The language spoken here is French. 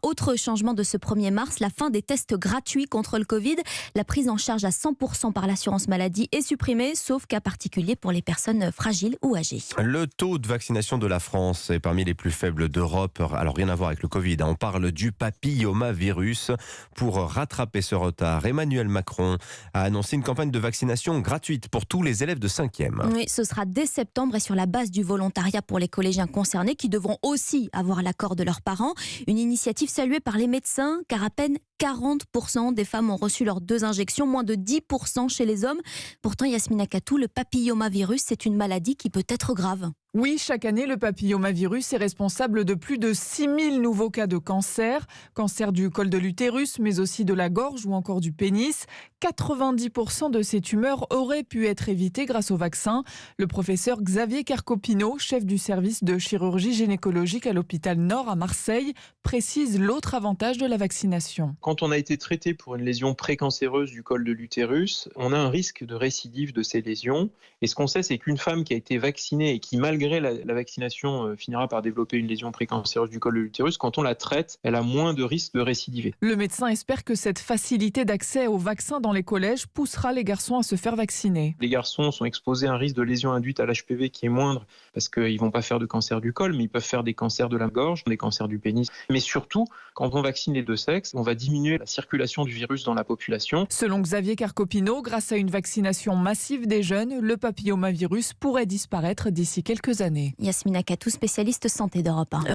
autre changement de ce 1er mars, la fin des tests gratuits contre le Covid. La prise en charge à 100% par l'assurance maladie est supprimée, sauf cas particulier pour les personnes fragiles ou âgées. Le taux de vaccination de la France est parmi les plus faibles d'Europe. Alors rien à voir avec le Covid, on parle du papillomavirus. Pour rattraper ce retard, Emmanuel Macron a annoncé une campagne de vaccination gratuite pour tous les élèves de 5e. Oui, ce sera dès septembre et sur la base du volontariat pour les collégiens concernés qui devront aussi avoir l'accord de leurs parents. Une initiative saluée par les médecins car à peine 40% des femmes ont reçu leurs 2 injections, moins de 10% chez les hommes. Pourtant, Yasmina Katou, le papillomavirus, c'est une maladie qui peut être grave. Oui, chaque année, le papillomavirus est responsable de plus de 6000 nouveaux cas de cancer. Cancer du col de l'utérus, mais aussi de la gorge ou encore du pénis. 90% de ces tumeurs auraient pu être évitées grâce au vaccin. Le professeur Xavier Carcopino, chef du service de chirurgie gynécologique à l'hôpital Nord à Marseille, précise l'autre avantage de la vaccination. Quand on a été traité pour une lésion précancéreuse du col de l'utérus, on a un risque de récidive de ces lésions. Et ce qu'on sait, c'est qu'une femme qui a été vaccinée et qui, malgré la vaccination, finira par développer une lésion précancéreuse du col de l'utérus, quand on la traite, elle a moins de risque de récidiver. Le médecin espère que cette facilité d'accès au vaccin dans les collèges poussera les garçons à se faire vacciner. Les garçons sont exposés à un risque de lésion induite à l'HPV qui est moindre parce qu'ils ne vont pas faire de cancer du col, mais ils peuvent faire des cancers de la gorge, des cancers du pénis. Mais surtout, quand on vaccine les 2 sexes, on va diminuer la circulation du virus dans la population. Selon Xavier Carcopino, grâce à une vaccination massive des jeunes, le papillomavirus pourrait disparaître d'ici quelques années. Yasmina Katou, spécialiste santé d'Europe 1.